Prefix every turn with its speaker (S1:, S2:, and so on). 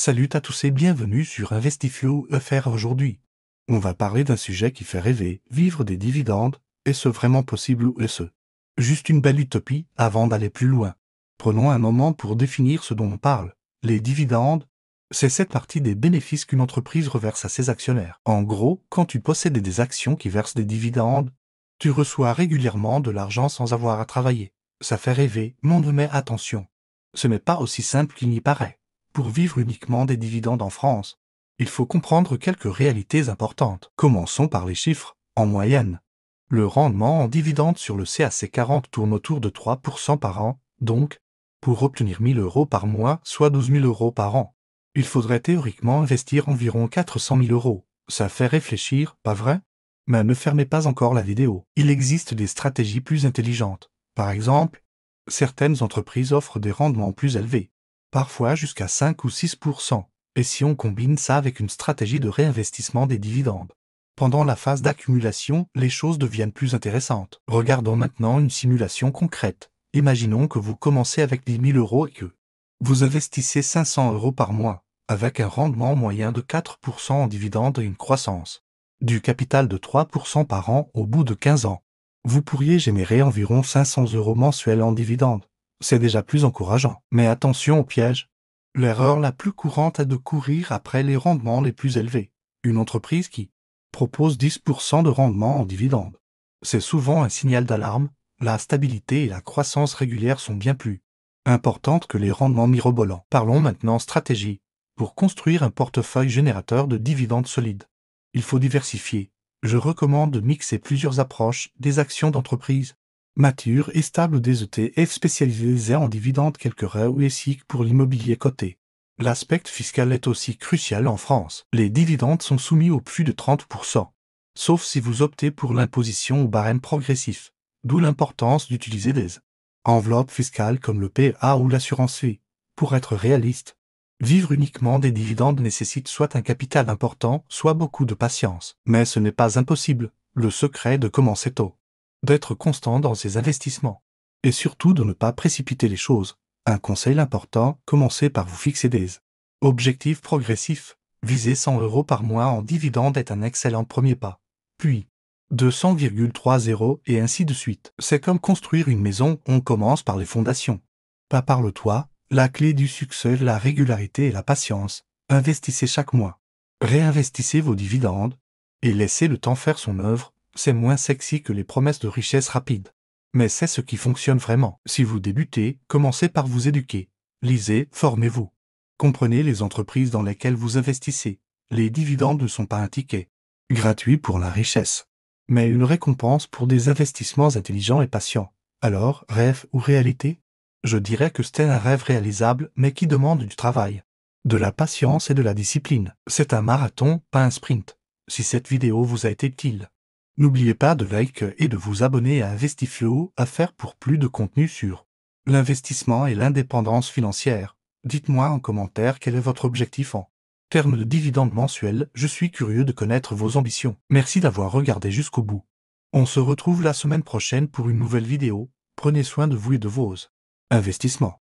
S1: Salut à tous et bienvenue sur Investiflow FR aujourd'hui. On va parler d'un sujet qui fait rêver, vivre des dividendes, est-ce vraiment possible ou est-ce juste une belle utopie avant d'aller plus loin? Prenons un moment pour définir ce dont on parle. Les dividendes, c'est cette partie des bénéfices qu'une entreprise reverse à ses actionnaires. En gros, quand tu possèdes des actions qui versent des dividendes, tu reçois régulièrement de l'argent sans avoir à travailler. Ça fait rêver, mais attention. Ce n'est pas aussi simple qu'il n'y paraît. Pour vivre uniquement des dividendes en France, il faut comprendre quelques réalités importantes. Commençons par les chiffres. En moyenne, le rendement en dividendes sur le CAC 40 tourne autour de 3% par an, donc, pour obtenir 1 000 € par mois, soit 12 000 € par an, il faudrait théoriquement investir environ 400 000 €. Ça fait réfléchir, pas vrai? Mais ne fermez pas encore la vidéo. Il existe des stratégies plus intelligentes. Par exemple, certaines entreprises offrent des rendements plus élevés, parfois jusqu'à 5 ou 6%, et si on combine ça avec une stratégie de réinvestissement des dividendes. Pendant la phase d'accumulation, les choses deviennent plus intéressantes. Regardons maintenant une simulation concrète. Imaginons que vous commencez avec 10 000 € et que vous investissez 500 € par mois, avec un rendement moyen de 4% en dividendes et une croissance du capital de 3% par an au bout de 15 ans. Vous pourriez générer environ 500 € mensuels en dividendes. C'est déjà plus encourageant. Mais attention au piège. L'erreur la plus courante est de courir après les rendements les plus élevés. Une entreprise qui propose 10% de rendement en dividendes, c'est souvent un signal d'alarme. La stabilité et la croissance régulière sont bien plus importantes que les rendements mirobolants. Parlons maintenant stratégie. Pour construire un portefeuille générateur de dividendes solides, il faut diversifier. Je recommande de mixer plusieurs approches, des actions d'entreprise matures et stables, des ETF spécialisés en dividendes, quelques REIT pour l'immobilier coté. L'aspect fiscal est aussi crucial en France. Les dividendes sont soumis au plus de 30%, sauf si vous optez pour l'imposition au barème progressif, d'où l'importance d'utiliser des enveloppes fiscales comme le PEA ou l'assurance vie. Pour être réaliste, vivre uniquement des dividendes nécessite soit un capital important, soit beaucoup de patience. Mais ce n'est pas impossible. Le secret est de commencer tôt, d'être constant dans ses investissements, et surtout de ne pas précipiter les choses. Un conseil important, commencez par vous fixer des objectifs progressifs. Viser 100 € par mois en dividendes est un excellent premier pas. Puis, 200,30 et ainsi de suite. C'est comme construire une maison, on commence par les fondations, pas par le toit. La clé du succès, la régularité et la patience. Investissez chaque mois. Réinvestissez vos dividendes et laissez le temps faire son œuvre. C'est moins sexy que les promesses de richesse rapide, mais c'est ce qui fonctionne vraiment. Si vous débutez, commencez par vous éduquer. Lisez, formez-vous. Comprenez les entreprises dans lesquelles vous investissez. Les dividendes ne sont pas un ticket gratuit pour la richesse, mais une récompense pour des investissements intelligents et patients. Alors, rêve ou réalité? Je dirais que c'est un rêve réalisable, mais qui demande du travail, de la patience et de la discipline. C'est un marathon, pas un sprint. Si cette vidéo vous a été utile, n'oubliez pas de liker et de vous abonner à Investiflow FR pour plus de contenu sur l'investissement et l'indépendance financière. Dites-moi en commentaire quel est votre objectif en termes de dividendes mensuels. Je suis curieux de connaître vos ambitions. Merci d'avoir regardé jusqu'au bout. On se retrouve la semaine prochaine pour une nouvelle vidéo. Prenez soin de vous et de vos investissements.